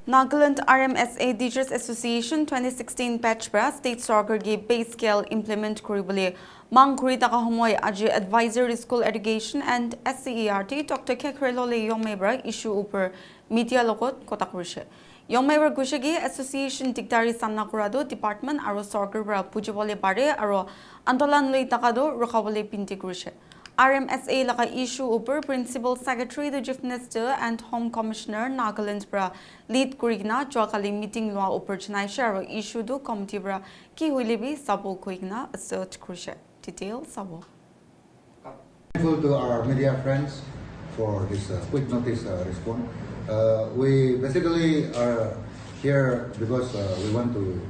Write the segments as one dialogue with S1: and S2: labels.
S1: Nagaland RMSA Teachers Association 2016 batch pra state sarkar gi base scale implement koribole mang kori taka homoy aji advisory school education and SCERT Dr. Kekrelo le YHOME issue upper media logot kota korise YHOME gushegi association diktari samna korado department aro sarkar pra pujibole bare aro andolan loi takado rokhabole pinti korise RMSA laka issue upper Principal Secretary the Chief Minister and Home Commissioner Nagaland pra lead kurigna joakali meeting lwa upper chinai share issue do committee pra ki huilebi sabo kuigna assert kurishe detail sabo.
S2: Thankful to our media friends for this quick notice response. We basically are here because we want to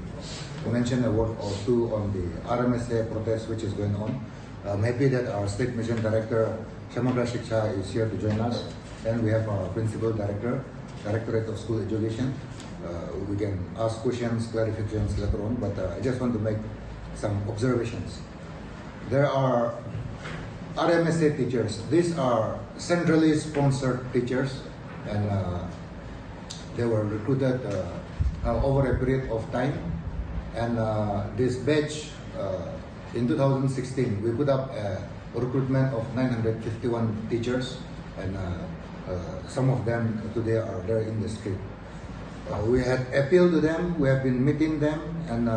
S2: mention a word or two on the RMSA protest which is going on. I'm happy that our State Mission Director, Shamagra Shiksha, is here to join us. And we have our Principal Director, Directorate of School Education. We can ask questions, clarifications later on, but I just want to make some observations. There are RMSA teachers. These are centrally sponsored teachers, and they were recruited over a period of time. And this batch, in 2016, we put up a recruitment of 951 teachers, and some of them today are there in the street. We had appealed to them, we have been meeting them, and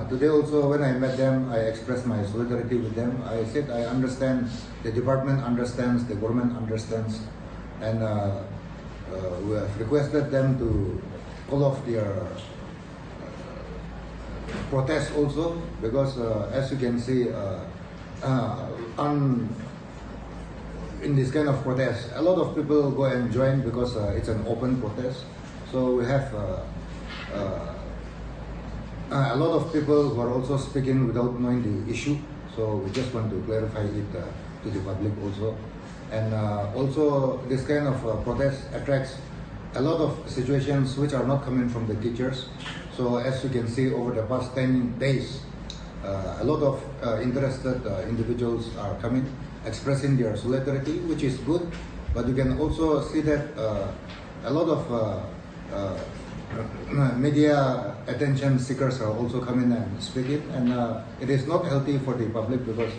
S2: today also when I met them, I expressed my solidarity with them. I said I understand, the department understands, the government understands, and we have requested them to call off their protest also, because as you can see, in this kind of protest, a lot of people go and join because it's an open protest. So we have a lot of people who are also speaking without knowing the issue. So we just want to clarify it to the public also. And also this kind of protest attracts a lot of situations which are not coming from the teachers. So as you can see, over the past 10 days, a lot of interested individuals are coming, expressing their solidarity, which is good. But you can also see that a lot of media attention seekers are also coming and speaking. And it is not healthy for the public because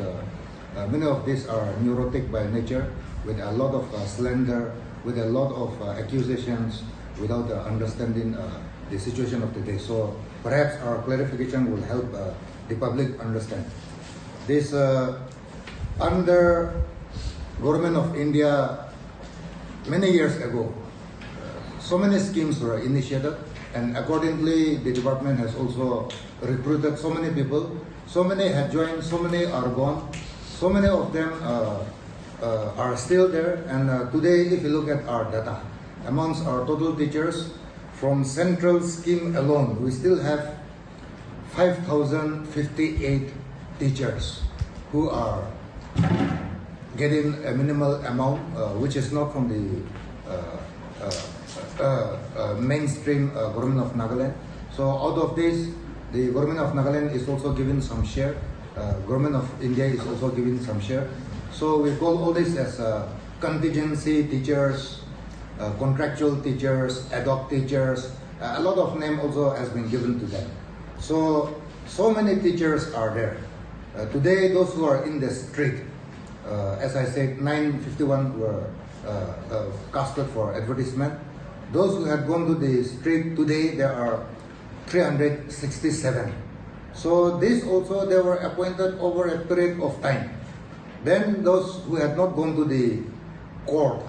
S2: many of these are neurotic by nature, with a lot of slander, with a lot of accusations, without understanding the situation of the day. So perhaps our clarification will help the public understand. This under Government of India, many years ago, so many schemes were initiated, and accordingly the department has also recruited so many people. So many had joined, so many are gone, so many of them are still there. And today, if you look at our data, amongst our total teachers, from central scheme alone, we still have 5,058 teachers who are getting a minimal amount, which is not from the mainstream government of Nagaland. So out of this, the government of Nagaland is also giving some share. Government of India is also giving some share. So we call all this as contingency teachers, contractual teachers, ad hoc teachers. A lot of name also has been given to them. So many teachers are there. Today, those who are in the street, as I said, 951 were casted for advertisement. Those who had gone to the street today, there are 367. So this also, they were appointed over a period of time. Then those who had not gone to the court,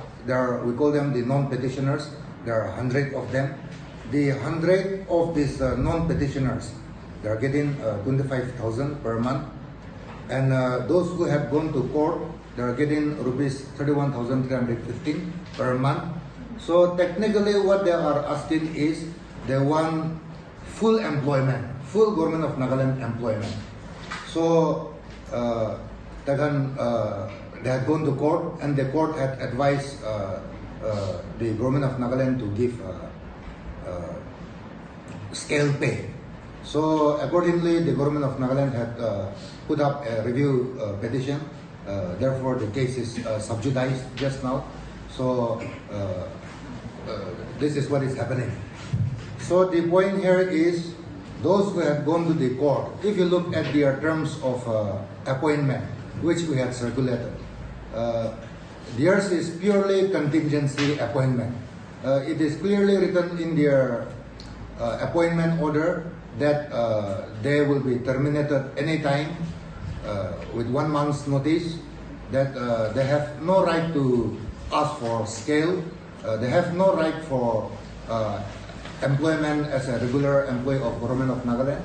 S2: we call them the non-petitioners. There are 100 of them. The 100 of these non-petitioners, they are getting 25,000 per month. And those who have gone to court, they are getting rupees 31,315 per month. So technically what they are asking is they want full employment, full government of Nagaland employment. So they had gone to court, and the court had advised the government of Nagaland to give scale pay. So accordingly, the government of Nagaland had put up a review petition. Therefore, the case is subjudiced just now. So this is what is happening. So the point here is those who have gone to the court, if you look at their terms of appointment, which we have circulated, theirs is purely contingency appointment. It is clearly written in their appointment order that they will be terminated anytime with 1 month's notice, that they have no right to ask for scale, they have no right for employment as a regular employee of Government of Nagaland.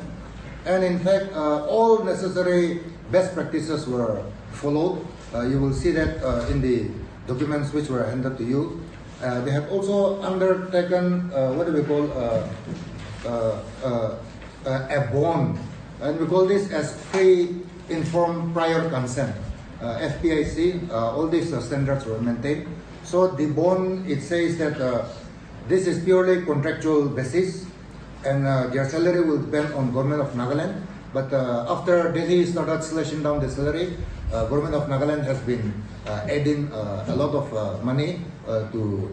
S2: And in fact, all necessary best practices were followed. You will see that in the documents which were handed to you. They have also undertaken what do we call a bond, and we call this as free informed prior consent. FPIC, all these standards were maintained. So the bond, it says that this is purely contractual basis, and their salary will depend on Government of Nagaland. But after Delhi started slashing down the salary, Government of Nagaland has been adding a lot of money to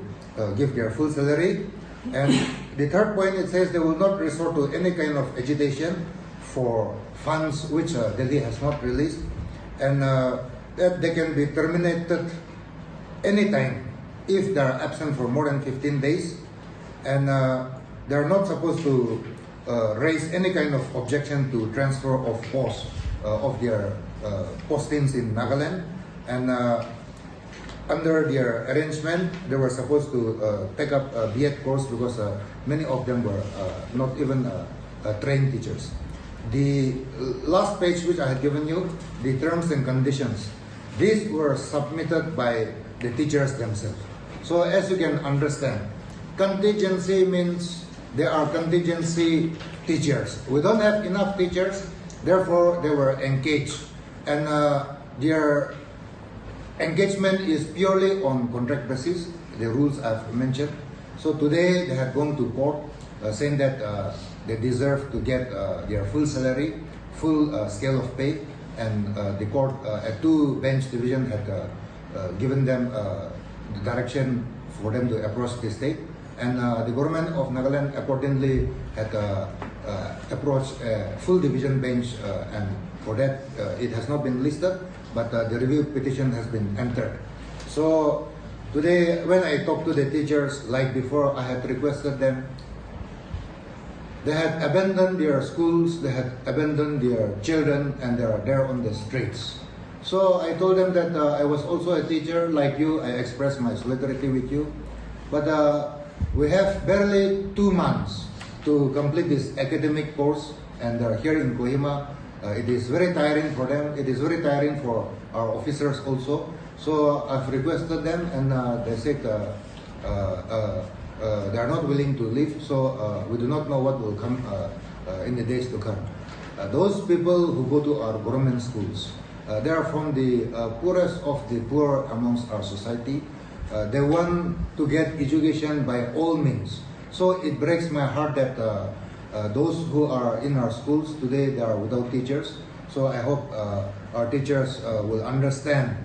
S2: give their full salary. And the third point, it says they will not resort to any kind of agitation for funds which Delhi has not released, and that they can be terminated anytime if they are absent for more than 15 days, and they are not supposed to raise any kind of objection to transfer of posts of their postings in Nagaland. And under their arrangement, they were supposed to take up a B.Ed course because many of them were not even trained teachers. The last page which I had given you, the terms and conditions, these were submitted by the teachers themselves. So as you can understand, contingency means there are contingency teachers. We don't have enough teachers, therefore they were engaged. And their engagement is purely on contract basis, the rules I've mentioned. So today they have gone to court saying that they deserve to get their full salary, full scale of pay, and the court at 2-bench division had given them the direction for them to approach the state. And the Government of Nagaland accordingly had approached a full division bench, and for that it has not been listed, but the review petition has been entered. So today when I talked to the teachers, like before, I had requested them, they had abandoned their schools, they had abandoned their children, and they are there on the streets. So I told them that I was also a teacher like you, I expressed my solidarity with you, but we have barely 2 months to complete this academic course, and here in Kohima, it is very tiring for them, it is very tiring for our officers also. So I've requested them, and they said they are not willing to leave, so we do not know what will come in the days to come. Those people who go to our government schools, they are from the poorest of the poor amongst our society. They want to get education by all means. So it breaks my heart that those who are in our schools today, they are without teachers. So I hope our teachers will understand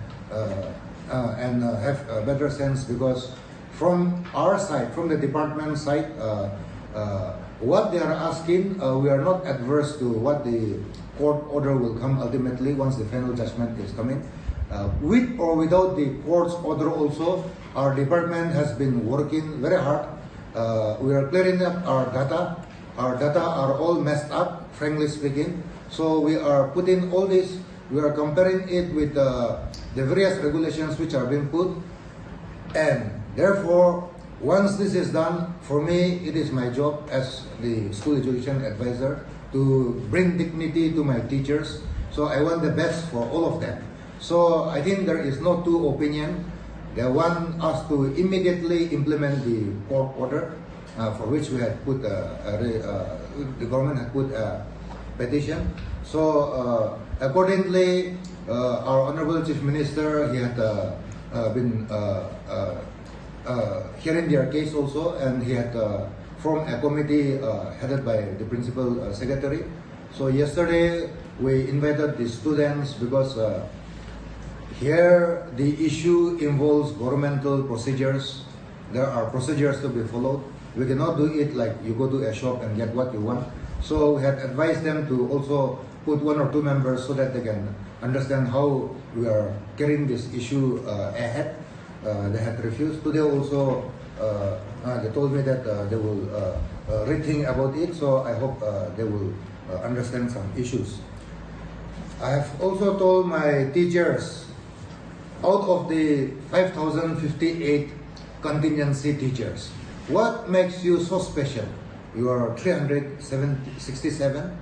S2: and have a better sense, because from our side, from the department side, what they are asking, we are not adverse to what the court order will come ultimately once the final judgment is coming. With or without the court's order also, our department has been working very hard. We are clearing up our data. Our data are all messed up, frankly speaking. So we are putting all this, we are comparing it with the various regulations which are being put. And therefore, once this is done, for me, it is my job as the school education advisor to bring dignity to my teachers. So I want the best for all of them. So I think there is no two opinion. They want us to immediately implement the court order, for which we had put the government had put a petition. So accordingly, our Honorable Chief Minister, he had been hearing their case also, and he had formed a committee headed by the Principal Secretary. So yesterday we invited the students because here the issue involves governmental procedures. there are procedures to be followed. We cannot do it like you go to a shop and get what you want. So we had advised them to also put 1 or 2 members so that they can understand how we are carrying this issue ahead. They had refused. Today also, they told me that they will rethink about it, so I hope they will understand some issues. I have also told my teachers, out of the 5,058 contingency teachers, what makes you so special? You are 367.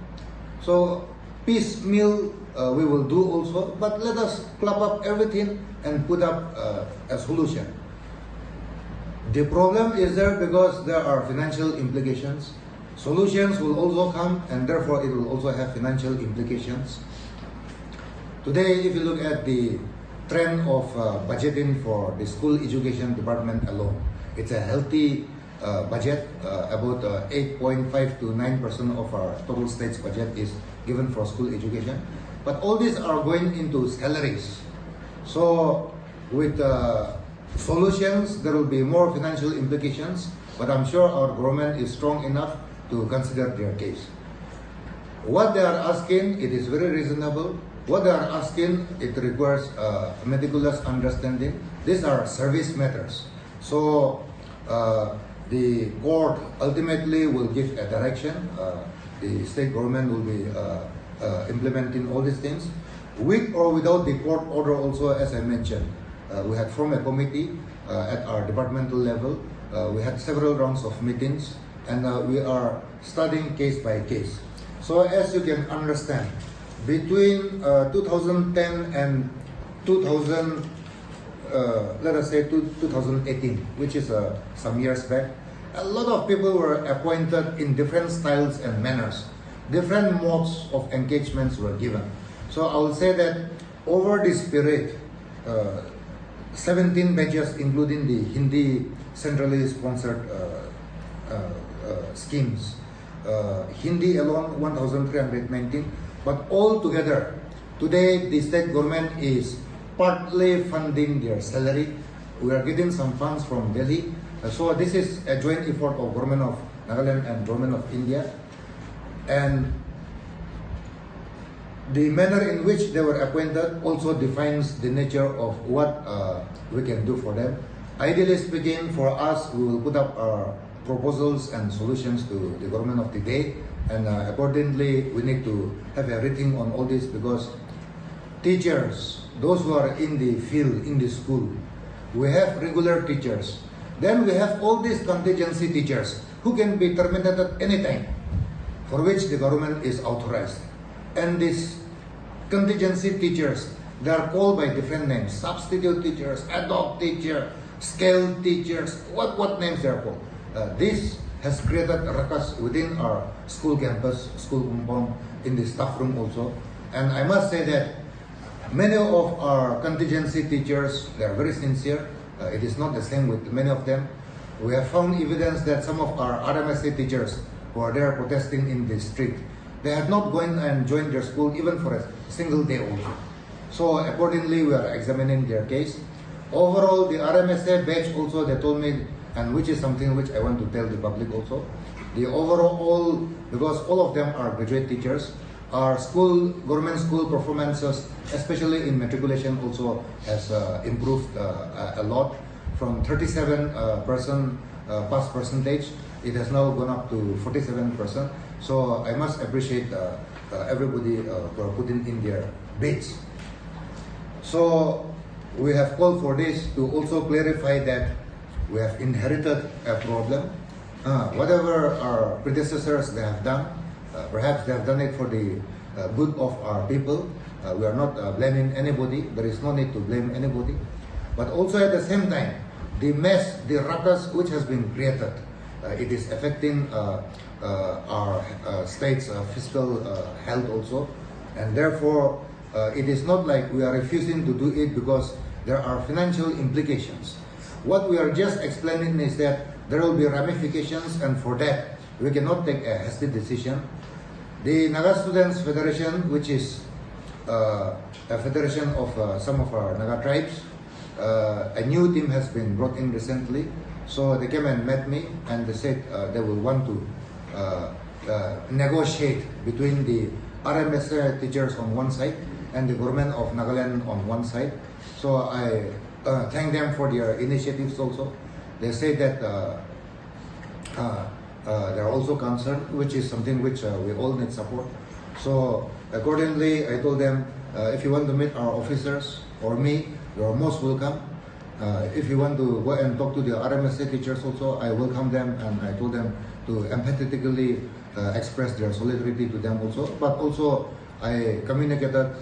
S2: So piecemeal we will do also, but let us club up everything and put up a solution. The problem is there because there are financial implications. Solutions will also come, and therefore it will also have financial implications. Today, if you look at the trend of budgeting for the school education department alone, it's a healthy budget. About 8.5 to 9% of our total state's budget is given for school education. But all these are going into salaries. So with solutions, there will be more financial implications, but I'm sure our government is strong enough to consider their case. What they are asking, it is very reasonable. What they are asking, it requires meticulous understanding. These are service matters. So the court ultimately will give a direction. The state government will be implementing all these things. With or without the court order also, as I mentioned, we had formed a committee at our departmental level. We had several rounds of meetings, and we are studying case by case. So as you can understand, between 2010 and 2018, which is some years back, a lot of people were appointed in different styles and manners. Different modes of engagements were given. So I will say that over this period, 17 batches, including the Hindi centrally sponsored schemes, Hindi alone 1,319, but all together, today the state government is partly funding their salary. We are getting some funds from Delhi. So this is a joint effort of Government of Nagaland and Government of India. And the manner in which they were appointed also defines the nature of what we can do for them. Ideally speaking, for us, we will put up our proposals and solutions to the government of the day, and accordingly, we need to have a rethink on all this, because teachers, those who are in the field, in the school, we have regular teachers. Then we have all these contingency teachers who can be terminated at any time, for which the government is authorized. And these contingency teachers, they are called by different names: substitute teachers, ad hoc teacher, scale teachers, what names they are called. This has created a ruckus within our school campus, school compound, in the staff room also. And I must say that many of our contingency teachers, they are very sincere. It is not the same with many of them. We have found evidence that some of our RMSA teachers who are there protesting in the street, they have not gone and joined their school even for a single day also. So accordingly, we are examining their case. Overall, the RMSA batch also, they told me, and which is something which I want to tell the public also, the overall, because all of them are graduate teachers, our school, government school performances, especially in matriculation, also has improved a lot. From 37% pass percentage, it has now gone up to 47%. So I must appreciate everybody for putting in their bids. So we have called for this to also clarify that we have inherited a problem. Whatever our predecessors they have done, perhaps they have done it for the good of our people. We are not blaming anybody. There is no need to blame anybody. But also at the same time, the mess, the ruckus which has been created, it is affecting our state's fiscal health also. And therefore, it is not like we are refusing to do it because there are financial implications. What we are just explaining is that there will be ramifications, and for that, we cannot take a hasty decision. The Naga Students Federation, which is a federation of some of our Naga tribes, a new team has been brought in recently. So they came and met me, and they said they will want to negotiate between the RMSA teachers on one side and the government of Nagaland on one side. So I thank them for their initiatives also. They say that they are also concerned, which is something which we all need support. So accordingly, I told them, if you want to meet our officers or me, you are most welcome. If you want to go and talk to the RMSA teachers also, I welcome them, and I told them to empathetically express their solidarity to them also. But also, I communicated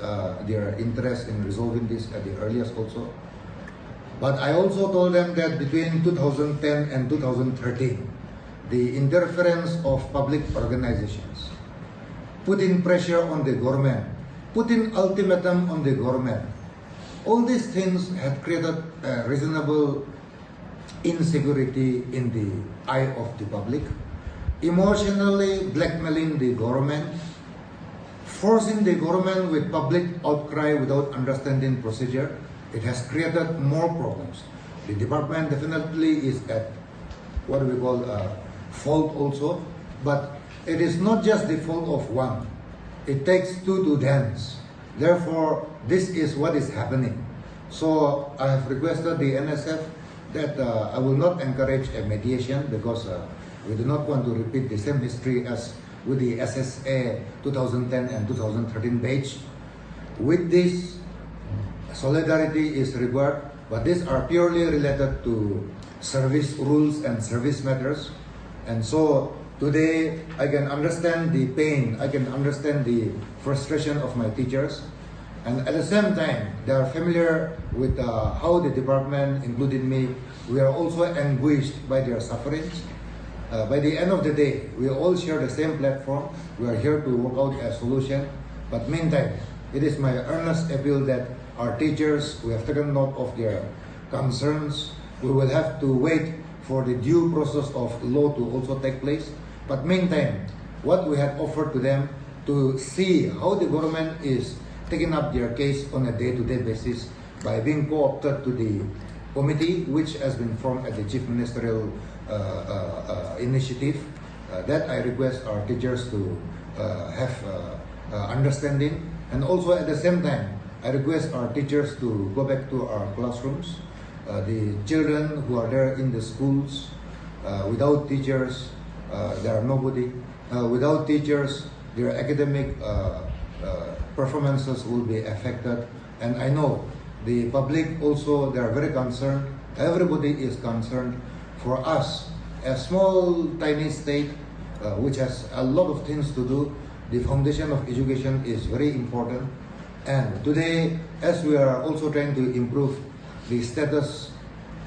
S2: their interest in resolving this at the earliest also. But I also told them that between 2010 and 2013, the interference of public organizations, putting pressure on the government, putting ultimatum on the government, all these things had created a reasonable insecurity in the eye of the public, emotionally blackmailing the government, forcing the government with public outcry without understanding procedure. It has created more problems. The department definitely is at what we call fault also, but it is not just the fault of one. It takes two to dance. Therefore, this is what is happening. So I have requested the NSF that I will not encourage a mediation because we do not want to repeat the same history as with the SSA 2010 and 2013 batch. With this, solidarity is required, but these are purely related to service rules and service matters. And so today I can understand the pain, I can understand the frustration of my teachers, and at the same time they are familiar with how the department, including me, we are also anguished by their sufferings. By the end of the day, we all share the same platform. We are here to work out a solution, but meantime, it is my earnest appeal that our teachers, we have taken note of their concerns. We will have to wait for the due process of law to also take place. But meantime, what we had offered to them to see how the government is taking up their case on a day-to-day basis by being co-opted to the committee which has been formed at the Chief Ministerial initiative, that I request our teachers to have understanding. And also at the same time, I request our teachers to go back to our classrooms. The children who are there in the schools, without teachers, there are nobody. Without teachers, their academic performances will be affected. And I know the public also, they are very concerned. Everybody is concerned. For us, a small, tiny state, which has a lot of things to do, the foundation of education is very important. And today, as we are also trying to improve the status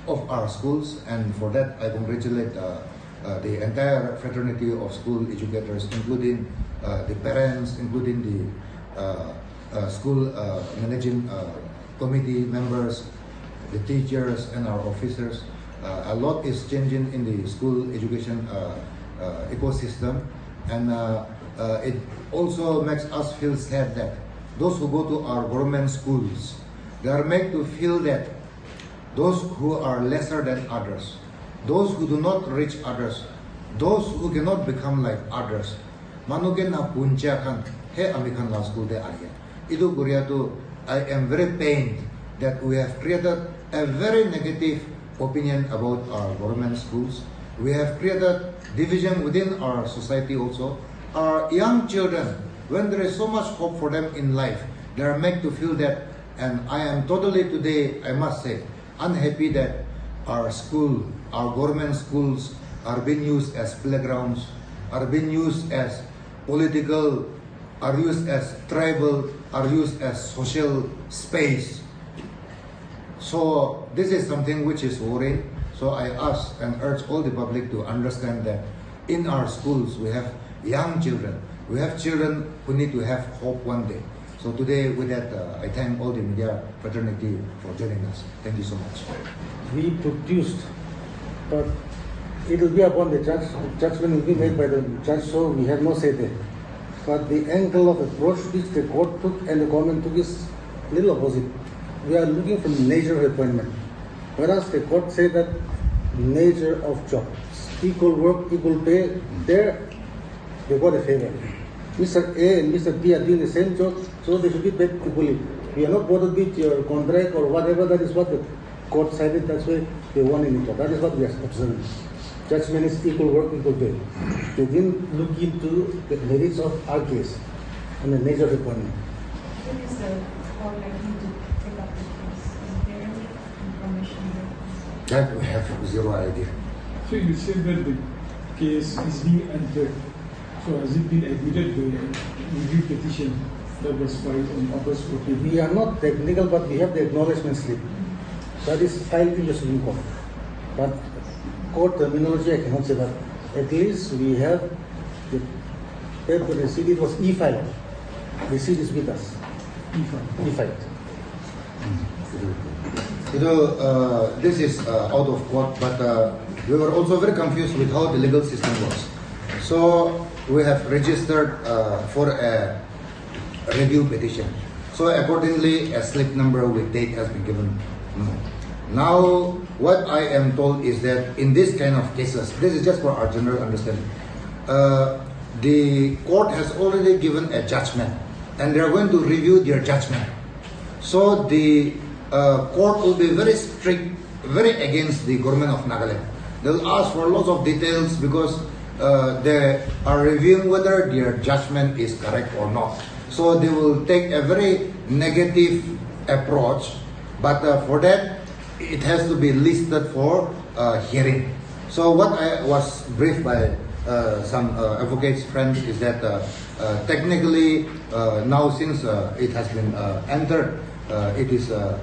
S2: of our schools, and for that I congratulate the entire fraternity of school educators, including the parents, including the school managing committee members, the teachers and our officers. A lot is changing in the school education ecosystem, and it also makes us feel sad that those who go to our government schools, they are made to feel that those who are lesser than others, those who do not reach others, those who cannot become like others, manukin na puncha kan he amikan la school de aya. Idu Korea to, I am very pained that we have created a very negative opinion about our government schools. We have created division within our society also. Our young children, when there is so much hope for them in life, they are made to feel that, and I am totally today, I must say, unhappy that our school, our government schools are being used as playgrounds, are being used as political, are used as tribal, are used as social space. So this is something which is worrying. So I ask and urge all the public to understand that in our schools we have young children. We have children who need to have hope one day. So today with that, I thank all the media fraternity for joining us. Thank you so much.
S3: We produced, but it will be upon the judge. Judgment will be made by the judge, so we have no say there. But the angle of approach which the court took and the government took is little opposite. We are looking from the nature of appointment. Whereas the court said that nature of job. Equal work, equal pay, there they got a favor. Mr. A and Mr. B are doing the same job, so they should be paid equally. We are not bothered with your contract or whatever, that is what the court cited, that's why they won in it. That is what we are observing. Judgment is equal work, equal pay. They didn't look into the merits of our case and the nature of the appointment.
S4: When is the court likely to take up the case? Is there any information there?
S2: That we have zero idea.
S5: So you said that the case is being entered. So has it been admitted the review petition that was filed on August 14th?
S3: We are not technical, but we have the acknowledgement slip. That is filed in the Supreme Court. But court terminology, I cannot say that. At least we have the paper receipt. It was e-filed. The receipt is with us. E-filed.
S2: You know, this is out of court, but we were also very confused with how the legal system works. So we have registered for a review petition. So accordingly, a slip number with date has been given. Now, what I am told is that in this kind of cases, this is just for our general understanding, the court has already given a judgment and they are going to review their judgment. So the court will be very strict, very against the government of Nagaland. They will ask for lots of details because they are reviewing whether their judgment is correct or not. So they will take a very negative approach, but for that, it has to be listed for hearing. So what I was briefed by some advocates friends is that technically now since it has been entered, it is a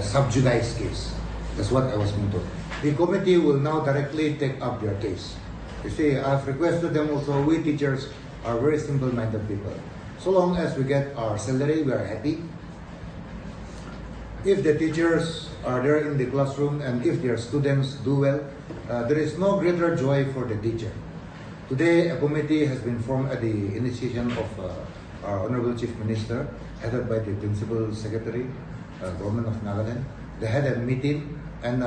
S2: sub judice case. That's what I was being told. The committee will now directly take up their case. You see, I've requested them also, we teachers are very simple-minded people. So long as we get our salary, we are happy. If the teachers are there in the classroom and if their students do well, there is no greater joy for the teacher. Today, a committee has been formed at the initiation of our Honorable Chief Minister, headed by the Principal Secretary, Government of Nagaland. They had a meeting and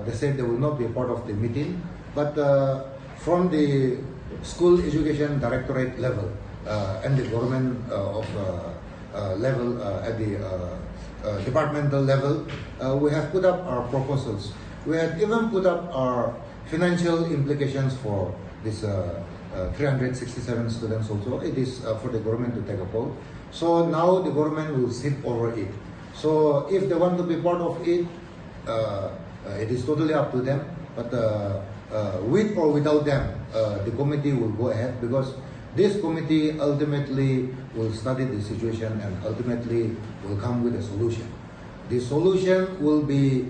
S2: they said they will not be a part of the meeting, but from the School Education Directorate level and the government of level at the departmental level, we have put up our proposals. We have even put up our financial implications for this 367 students also. It is for the government to take a poll. So now the government will sit over it. So if they want to be part of it, it is totally up to them. But with or without them, the committee will go ahead because this committee ultimately will study the situation and ultimately will come with a solution. The solution will be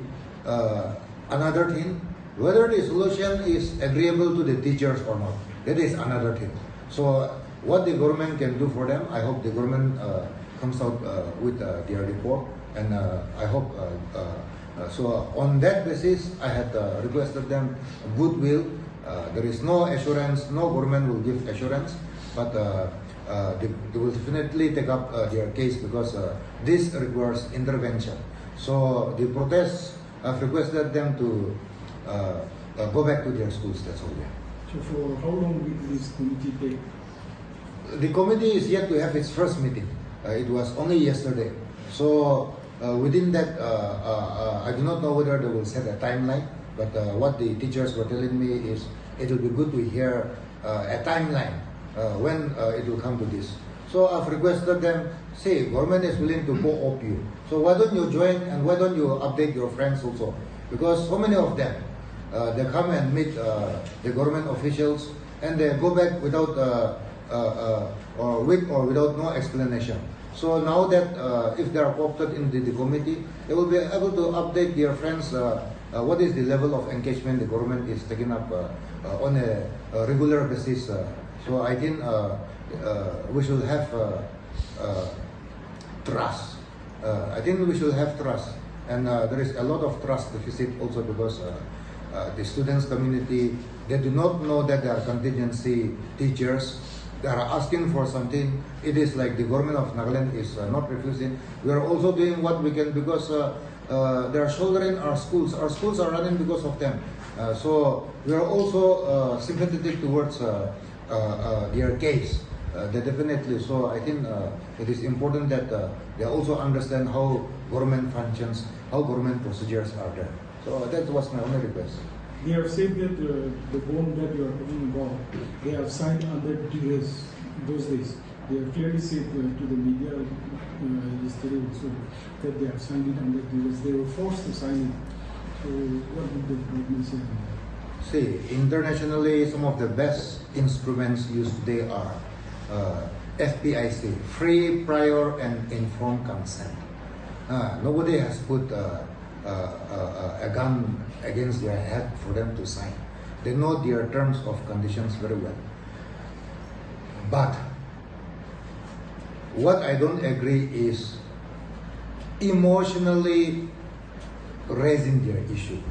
S2: another thing. Whether the solution is agreeable to the teachers or not, that is another thing. So what the government can do for them, I hope the government comes out with their report, and I hope so on that basis I had requested them goodwill. There is no assurance, no government will give assurance, but they will definitely take up their case because this requires intervention. So the protests, I've requested them to go back to their schools, that's all. Yeah.
S5: So for how long will this committee take?
S2: The committee is yet to have its first meeting. It was only yesterday. So within that, I do not know whether they will set a timeline, but what the teachers were telling me is it will be good to hear a timeline when it will come to this. So I've requested them, say, government is willing to co-op you. So why don't you join and why don't you update your friends also? Because so many of them, they come and meet the government officials and they go back without or with or without no explanation. So now that if they are co-opted into the committee, they will be able to update their friends what is the level of engagement the government is taking up on a regular basis. So I think we should have trust. I think we should have trust, and there is a lot of trust deficit also because the students community, they do not know that they are contingency teachers. They are asking for something. It is like the government of Nagaland is not refusing. We are also doing what we can because They are shouldering our schools. Our schools are running because of them. So we are also sympathetic towards their case. They definitely. So I think it is important that they also understand how government functions, how government procedures are there. So that was my only request.
S5: They have said that the bond that you are talking about, they have signed under duress those days. They have clearly said to the media yesterday also that they have signed it under duress. They were forced to sign it. So what did the government say?
S2: See, internationally, some of the best instruments used today are FPIC, free, prior, and informed consent. Nobody has put a gun against their head for them to sign. They know their terms of conditions very well. But what I don't agree is emotionally raising their issue.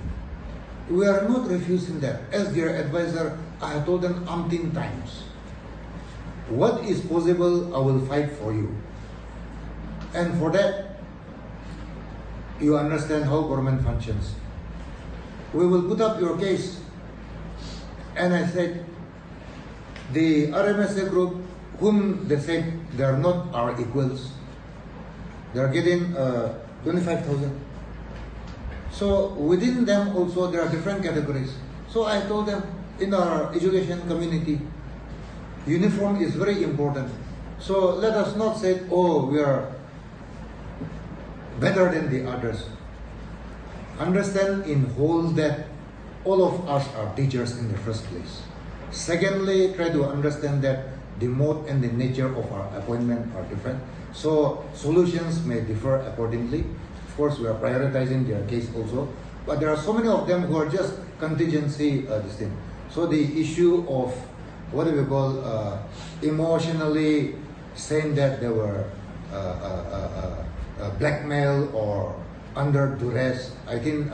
S2: We are not refusing that. As their advisor, I have told them umpteen times. What is possible, I will fight for you. And for that, you understand how government functions. We will put up your case. And I said, the RMSA group, whom they said they are not our equals, they are getting 25,000. So within them also there are different categories. So I told them, in our education community, uniform is very important. So let us not say, oh, we are better than the others. Understand in whole that all of us are teachers in the first place. Secondly, try to understand that the mode and the nature of our appointment are different. So solutions may differ accordingly. Of course, we are prioritizing their case also. But there are so many of them who are just contingency this thing. So the issue of what do we call emotionally saying that they were blackmail or under duress, I think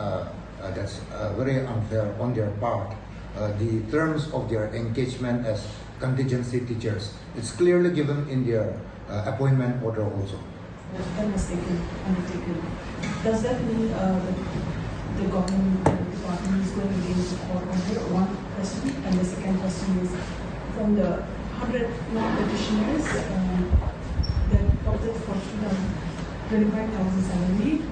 S2: that's very unfair on their part. The terms of their engagement as contingency teachers, it's clearly given in their appointment order also.
S4: That was undertaken. Does that mean the government department is going against the court order? One question, and the second question is from the 100 non-petitioners that opted for 25,000 salary.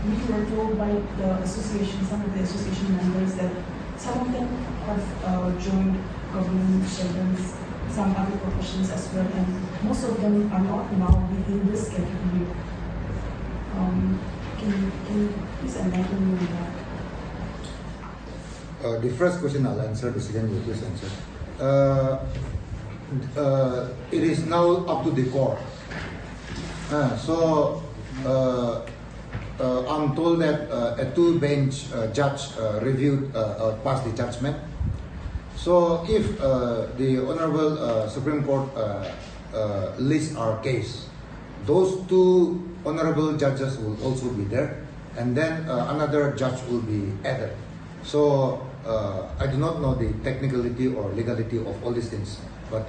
S4: We were told by the association, some of the association members, that some of them have joined government servants, some other professions as well, and most of them are not now within this category. Can you please enlighten me on that?
S2: The first question I'll answer, the second you please answer. It is now up to the court. I'm told that a two-bench judge reviewed, passed the judgment. So if the Honorable Supreme Court lists our case, those two honorable judges will also be there, and then another judge will be added. So I do not know the technicality or legality of all these things, but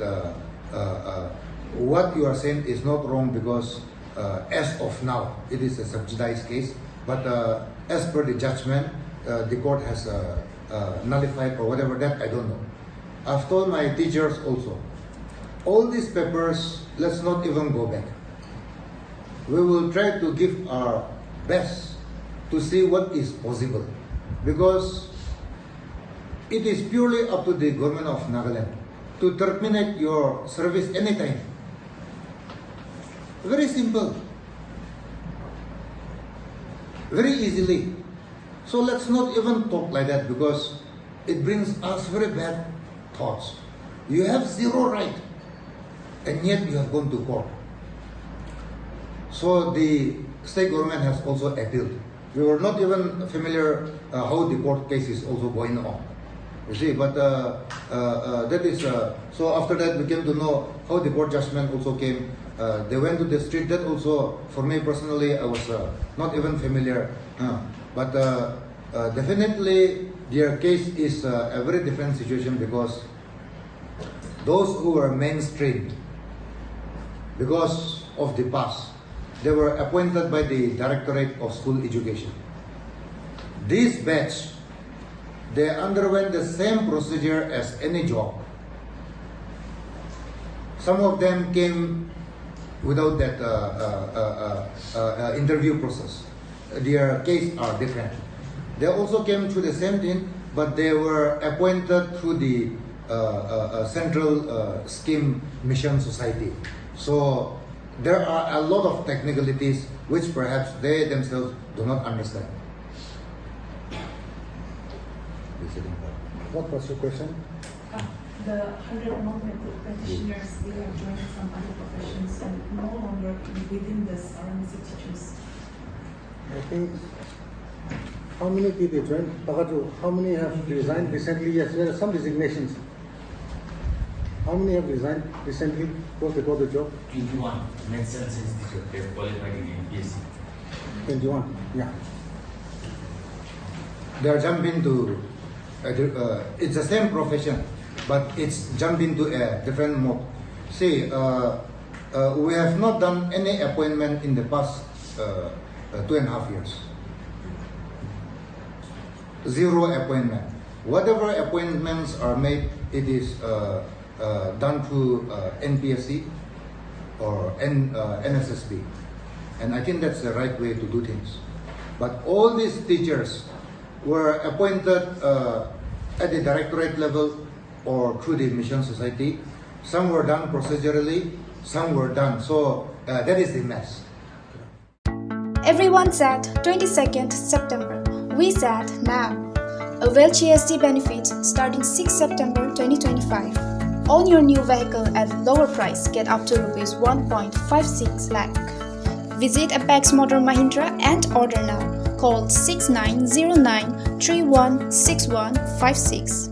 S2: what you are saying is not wrong, because as of now it is a subsidized case, but as per the judgment the court has nullified or whatever, that I don't know. I've told my teachers also, all these papers, let's not even go back. We will try to give our best to see what is possible, because it is purely up to the government of Nagaland to terminate your service anytime. Very simple. Very easily. So let's not even talk like that, because it brings us very bad thoughts. You have zero right, and yet you have gone to court. So the state government has also appealed. We were not even familiar how the court case is also going on. You see, but that is, so after that we came to know how the court judgment also came. They went to the street. That also, for me personally, I was not even familiar. But definitely their case is a very different situation, because those who were mainstreamed because of the past, they were appointed by the Directorate of School Education. This batch, they underwent the same procedure as any job. Some of them came without that interview process. Their case are different. They also came through the same thing, but they were appointed through the Central Scheme Mission Society. So there are a lot of technicalities which perhaps they themselves do not understand.
S3: What was your question?
S4: The 100 non-practitioners, they have joined some other professions and no longer within this RMSA teachers.
S3: I think, how many did they join? Pakaju, how many have resigned recently? Yes, there are some resignations. How many have resigned recently because they got the job?
S6: 21 medicine science teacher, they have qualified in MPSC.
S3: 21, yeah.
S2: They are jumping to, it's the same profession, but it's jumping to a different mode. See, we have not done any appointment in the past 2.5 years. Zero appointment. Whatever appointments are made, it is done through NPSC or NSSB. And I think that's the right way to do things. But all these teachers were appointed at the directorate level or through the Mission Society. Some were done procedurally, some were done. So that is the mess.
S7: Everyone said 22nd September. We said now. Avail GST benefits starting 6 September 2025. Own your new vehicle at lower price. Get up to Rs 1.56 lakh. Visit Apex Motor Mahindra and order now. Call 6909 316156.